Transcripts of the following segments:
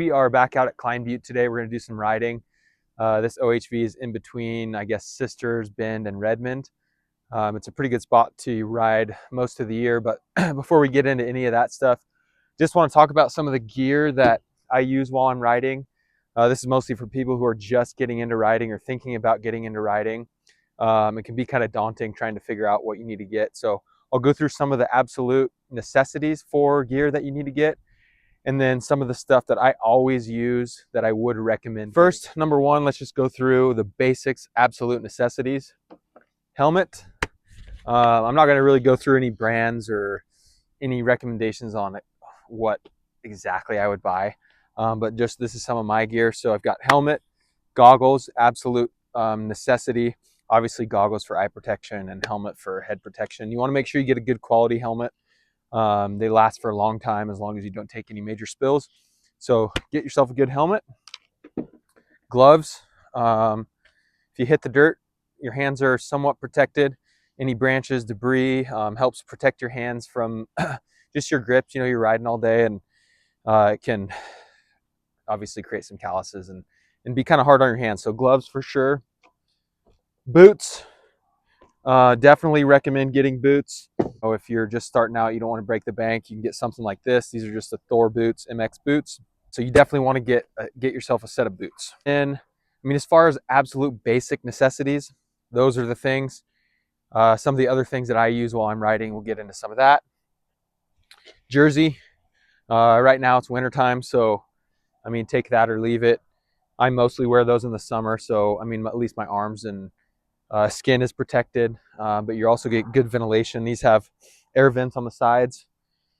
we are back out at Klein Butte today. We're going to do some riding. This OHV is in between, I guess, Sisters, Bend, and Redmond. It's a pretty good spot to ride most of the year, but before we get into any of that stuff, just want to talk about some of the gear that I use while I'm riding. This is mostly for people who are just getting into riding or thinking about getting into riding. It can be kind of daunting trying to figure out what you need to get. So I'll go through some of the absolute necessities for gear that you need to get, and then some of the stuff that I always use that I would recommend. First, number one, let's just go through the basics, absolute necessities. Helmet. I'm not going to really go through any brands or any recommendations on what exactly I would buy, but just this is some of my gear. So I've got helmet, goggles, absolute necessity. Obviously goggles for eye protection and helmet for head protection. You want to make sure you get a good quality helmet. They last for a long time as long as you don't take any major spills. So get yourself a good helmet. Gloves. If you hit the dirt, your hands are somewhat protected. Any branches, debris helps protect your hands from just your grips. You know, you're riding all day, and it can obviously create some calluses and be kind of hard on your hands. So gloves for sure. Boots. Definitely recommend getting boots. So if you're just starting out, you don't want to break the bank, you can get something like this. These are just the Thor boots, MX boots. So you definitely want to get yourself a set of boots. And I mean, as far as absolute basic necessities, those are the things. Some of the other things that I use while I'm riding, we'll get into some of that. Jersey. Right now it's wintertime, so I mean, take that or leave it. I mostly wear those in the summer, so I mean, at least my arms and skin is protected, but you also get good ventilation. These have air vents on the sides,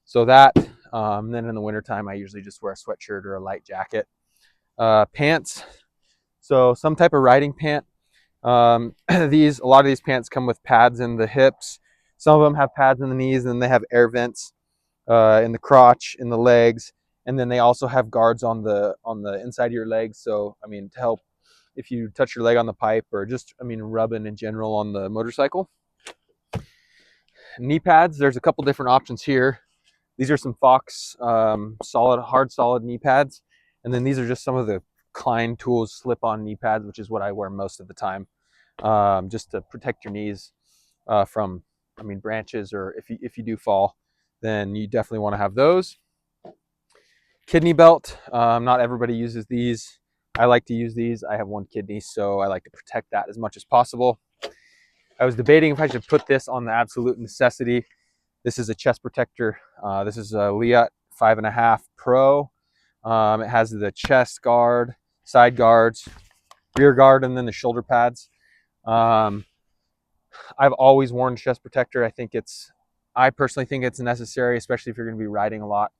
so that. Then in the wintertime, I usually just wear a sweatshirt or a light jacket. Pants, so some type of riding pant. A lot of these pants come with pads in the hips. Some of them have pads in the knees, and then they have air vents in the crotch, in the legs, and then they also have guards on the inside of your legs. So I mean, to help if you touch your leg on the pipe, or just, I mean, rubbing in general on the motorcycle. Knee pads, there's a couple different options here. These are some Fox hard solid knee pads. And then these are just some of the Klein Tools slip-on knee pads, which is what I wear most of the time, just to protect your knees from, I mean, branches, or if you do fall, then you definitely want to have those. Kidney belt, not everybody uses these. I like to use these. I have one kidney, so I like to protect that as much as possible. I was debating if I should put this on the absolute necessity. This is a chest protector. This is a Liat 5.5 Pro. It has the chest guard, side guards, rear guard, and then the shoulder pads. I've always worn a chest protector. I personally think it's necessary, especially if you're going to be riding a lot.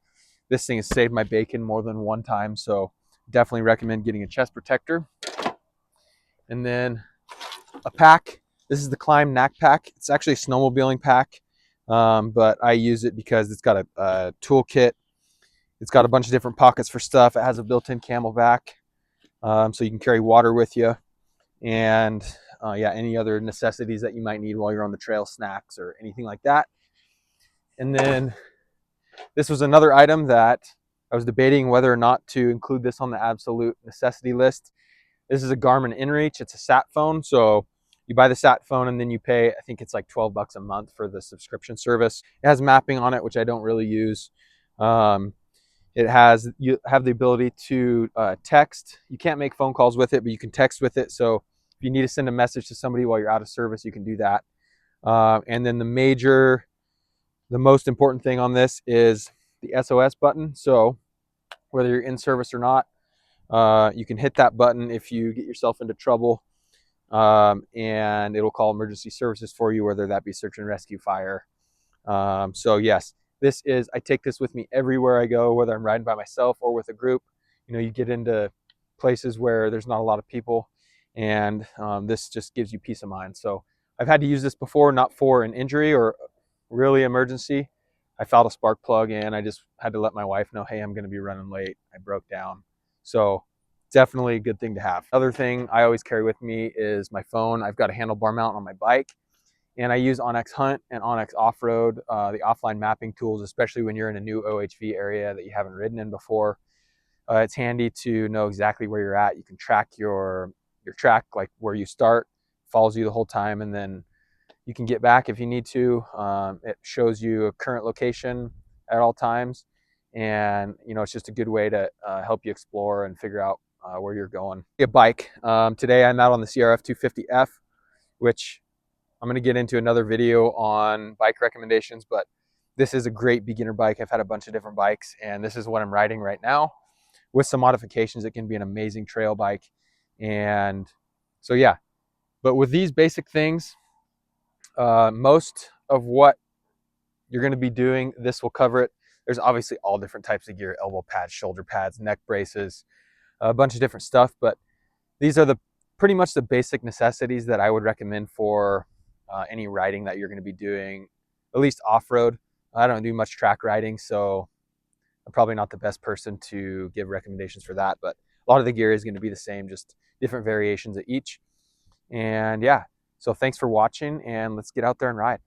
This thing has saved my bacon more than one time, so definitely recommend getting a chest protector. And then a pack. This is the Climb Knack pack. It's actually a snowmobiling pack, but I use it because it's got a toolkit. It's got a bunch of different pockets for stuff. It has a built-in camelback, so you can carry water with you, and yeah, any other necessities that you might need while you're on the trail, snacks or anything like that. And then this was another item that I was debating whether or not to include this on the absolute necessity list. This is a Garmin InReach. It's a sat phone. So you buy the sat phone and then you pay, I think it's like 12 bucks a month for the subscription service. It has mapping on it, which I don't really use. You have the ability to text. You can't make phone calls with it, but you can text with it. So if you need to send a message to somebody while you're out of service, you can do that. And then the most important thing on this is the SOS button. So whether you're in service or not, you can hit that button if you get yourself into trouble, and it'll call emergency services for you, whether that be search and rescue, fire. So yes, I take this with me everywhere I go, whether I'm riding by myself or with a group. You know, you get into places where there's not a lot of people, and this just gives you peace of mind. So I've had to use this before, not for an injury or really emergency. I fouled a spark plug and I just had to let my wife know, hey, I'm going to be running late. I broke down. So definitely a good thing to have. Other thing I always carry with me is my phone. I've got a handlebar mount on my bike, and I use Onyx Hunt and Onyx Off-Road, the offline mapping tools, especially when you're in a new OHV area that you haven't ridden in before. It's handy to know exactly where you're at. You can track your track, like where you start, follows you the whole time, and then you can get back if you need to. It shows you a current location at all times, and it's just a good way to help you explore and figure out where you're going. A bike. Today I'm out on the CRF 250F, which I'm going to get into another video on bike recommendations, but this is a great beginner bike. I've had a bunch of different bikes, and this is what I'm riding right now. With some modifications, it can be an amazing trail bike. And so, yeah, but with these basic things, most of what you're going to be doing, this will cover it. There's obviously all different types of gear: elbow pads, shoulder pads, neck braces, a bunch of different stuff. But these are pretty much the basic necessities that I would recommend for any riding that you're going to be doing, at least off-road. I don't do much track riding, so I'm probably not the best person to give recommendations for that, but a lot of the gear is going to be the same, just different variations of each. And yeah, so thanks for watching, and let's get out there and ride.